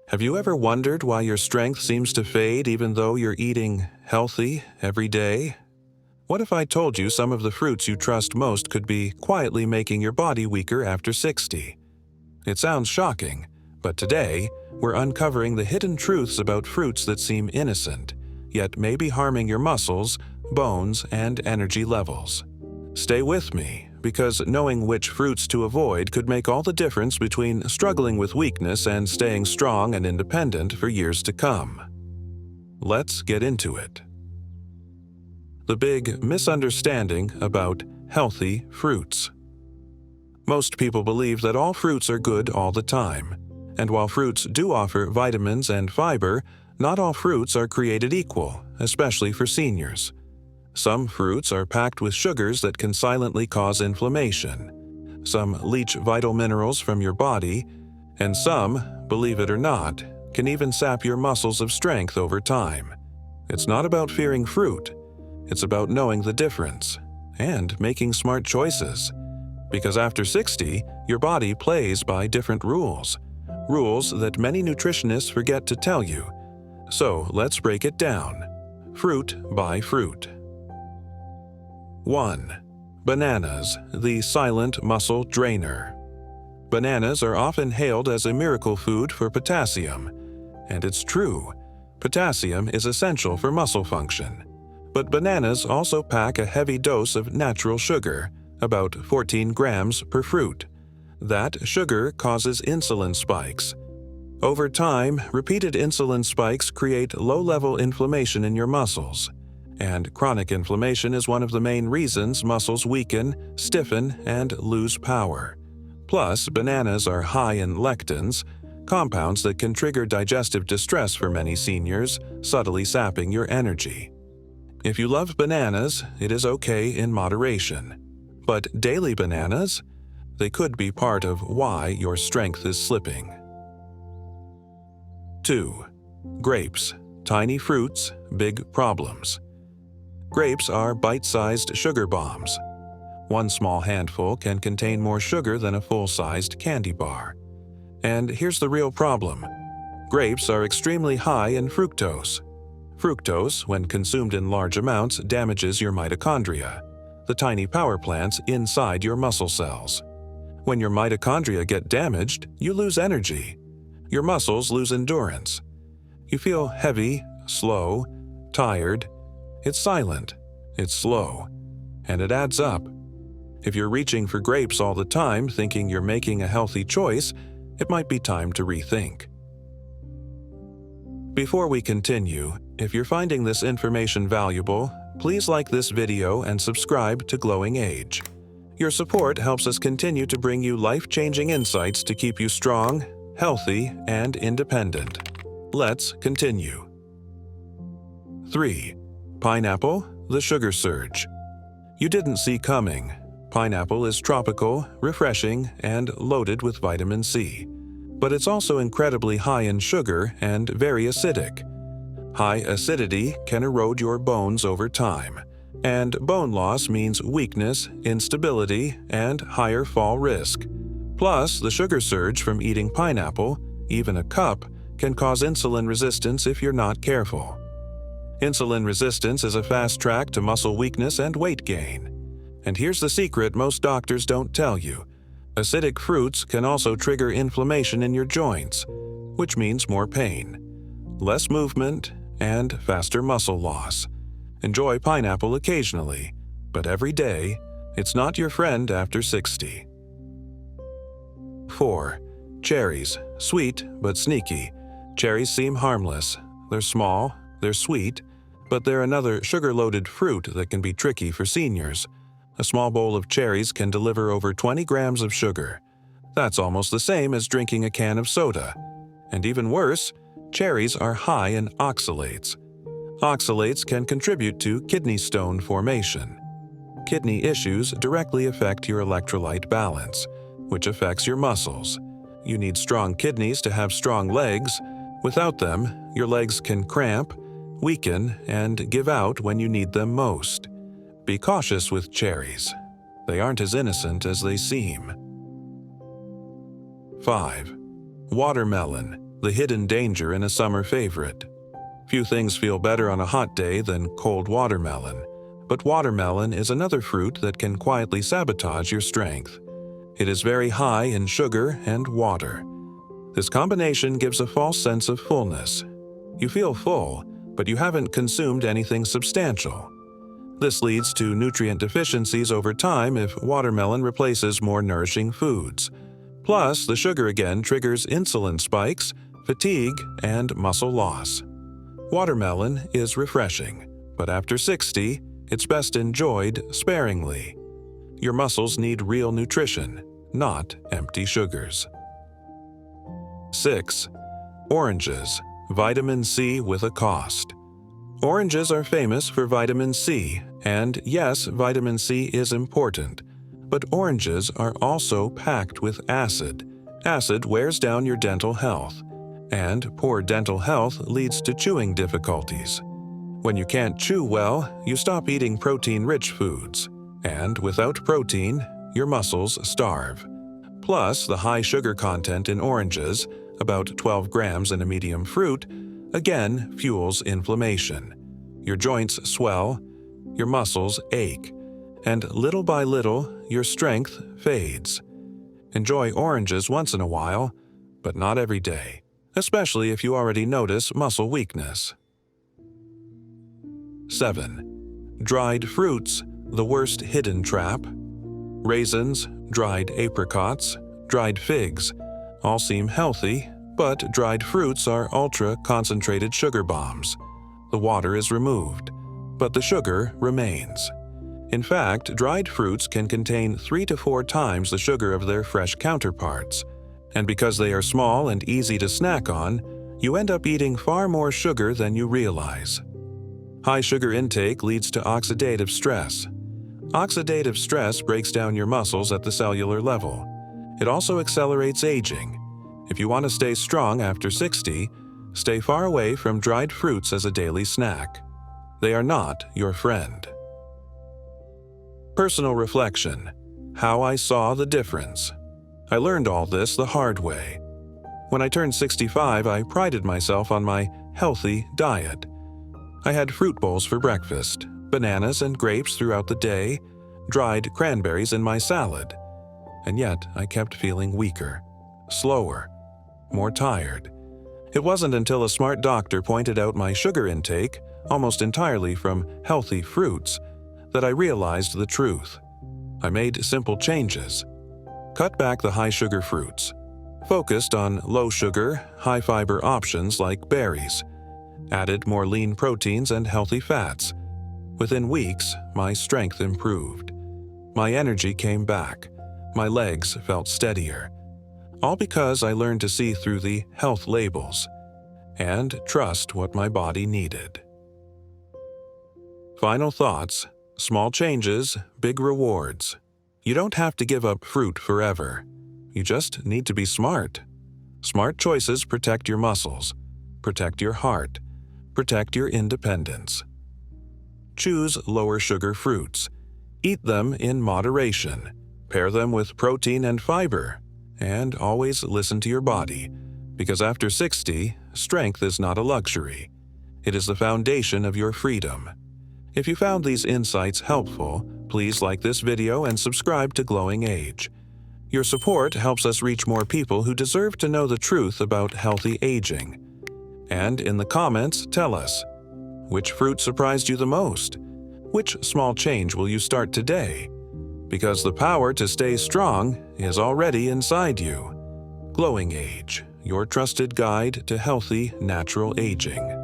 Have you ever wondered why your strength seems to fade even though you're eating healthy every day? What if I told you some of the fruits you trust most could be quietly making your body weaker after 60? It sounds shocking, but today we're uncovering the hidden truths about fruits that seem innocent, yet may be harming your muscles, bones, and energy levels. Stay with me, because knowing which fruits to avoid could make all the difference between struggling with weakness and staying strong and independent for years to come. Let's get into it. The big misunderstanding about healthy fruits. Most people believe that all fruits are good all the time, and while fruits do offer vitamins and fiber, not all fruits are created equal, especially for seniors. Some fruits are packed with sugars that can silently cause inflammation. Some leach vital minerals from your body, and some, believe it or not, can even sap your muscles of strength over time. It's not about fearing fruit. It's about knowing the difference and making smart choices. Because after 60, your body plays by different rules that many nutritionists forget to tell you. So let's break it down, fruit by fruit. 1. Bananas, the silent muscle drainer. Bananas are often hailed as a miracle food for potassium, and it's true. Potassium is essential for muscle function. But bananas also pack a heavy dose of natural sugar, about 14 grams per fruit. That sugar causes insulin spikes. Over time, repeated insulin spikes create low-level inflammation in your muscles. And chronic inflammation is one of the main reasons muscles weaken, stiffen, and lose power. Plus, bananas are high in lectins, compounds that can trigger digestive distress for many seniors, subtly sapping your energy. If you love bananas, it is okay in moderation. But daily bananas? They could be part of why your strength is slipping. 2. Grapes, tiny fruits, big problems. Grapes are bite-sized sugar bombs. One small handful can contain more sugar than a full-sized candy bar. And here's the real problem. Grapes are extremely high in fructose. Fructose, when consumed in large amounts, damages your mitochondria, the tiny power plants inside your muscle cells. When your mitochondria get damaged, you lose energy. Your muscles lose endurance. You feel heavy, slow, tired. It's silent, it's slow, and it adds up. If you're reaching for grapes all the time thinking you're making a healthy choice, it might be time to rethink. Before we continue, if you're finding this information valuable, please like this video and subscribe to Glowing Age. Your support helps us continue to bring you life-changing insights to keep you strong, healthy, and independent. Let's continue. 3. Pineapple, the sugar surge. You didn't see coming. Pineapple is tropical, refreshing, and loaded with vitamin C. But it's also incredibly high in sugar and very acidic. High acidity can erode your bones over time, and bone loss means weakness, instability, and higher fall risk. Plus, the sugar surge from eating pineapple, even a cup, can cause insulin resistance if you're not careful. Insulin resistance is a fast track to muscle weakness and weight gain. And here's the secret most doctors don't tell you. Acidic fruits can also trigger inflammation in your joints, which means more pain, less movement, and faster muscle loss. Enjoy pineapple occasionally, but every day, it's not your friend after 60. 4. Cherries, sweet but sneaky. Cherries seem harmless. They're small, they're sweet, but they're another sugar-loaded fruit that can be tricky for seniors. A small bowl of cherries can deliver over 20 grams of sugar. That's almost the same as drinking a can of soda. And even worse, cherries are high in oxalates. Oxalates can contribute to kidney stone formation. Kidney issues directly affect your electrolyte balance, which affects your muscles. You need strong kidneys to have strong legs. Without them, your legs can cramp, weaken, and give out when you need them most. Be cautious with cherries. They aren't as innocent as they seem. 5. Watermelon, the hidden danger in a summer favorite. Few things feel better on a hot day than cold watermelon, but watermelon is another fruit that can quietly sabotage your strength. It is very high in sugar and water. This combination gives a false sense of fullness. You feel full, but you haven't consumed anything substantial. This leads to nutrient deficiencies over time if watermelon replaces more nourishing foods. Plus, the sugar again triggers insulin spikes, fatigue, and muscle loss. Watermelon is refreshing, but after 60, it's best enjoyed sparingly. Your muscles need real nutrition, not empty sugars. 6. Oranges, vitamin C with a cost. Oranges are famous for vitamin C, and yes, vitamin C is important. But oranges are also packed with acid. Acid wears down your dental health, and poor dental health leads to chewing difficulties. When you can't chew well, you stop eating protein-rich foods, and without protein, your muscles starve. Plus, the high sugar content in oranges, about 12 grams in a medium fruit, again fuels inflammation. Your joints swell, your muscles ache, and little by little, your strength fades. Enjoy oranges once in a while, but not every day, especially if you already notice muscle weakness. 7. Dried fruits, the worst hidden trap. Raisins, dried apricots, dried figs, all seem healthy, but dried fruits are ultra-concentrated sugar bombs. The water is removed, but the sugar remains. In fact, dried fruits can contain 3 to 4 times the sugar of their fresh counterparts, and because they are small and easy to snack on, you end up eating far more sugar than you realize. High sugar intake leads to oxidative stress. Oxidative stress breaks down your muscles at the cellular level. It also accelerates aging. If you want to stay strong after 60, stay far away from dried fruits as a daily snack. They are not your friend. Personal reflection. How I saw the difference. I learned all this the hard way. When I turned 65, I prided myself on my healthy diet. I had fruit bowls for breakfast, bananas and grapes throughout the day, dried cranberries in my salad. And yet, I kept feeling weaker, slower, more tired. It wasn't until a smart doctor pointed out my sugar intake, almost entirely from healthy fruits, that I realized the truth. I made simple changes. Cut back the high-sugar fruits. Focused on low-sugar, high-fiber options like berries. Added more lean proteins and healthy fats. Within weeks, my strength improved. My energy came back. My legs felt steadier. All because I learned to see through the health labels and trust what my body needed. Final thoughts. Small changes, big rewards. You don't have to give up fruit forever. You just need to be smart. Smart choices protect your muscles, protect your heart, protect your independence. Choose lower sugar fruits. Eat them in moderation. Pair them with protein and fiber. And always listen to your body, because after 60, strength is not a luxury. It is the foundation of your freedom. If you found these insights helpful, please like this video and subscribe to Glowing Age. Your support helps us reach more people who deserve to know the truth about healthy aging. And in the comments, tell us, which fruit surprised you the most? Which small change will you start today? Because the power to stay strong is already inside you. Glowing Age, your trusted guide to healthy, natural aging.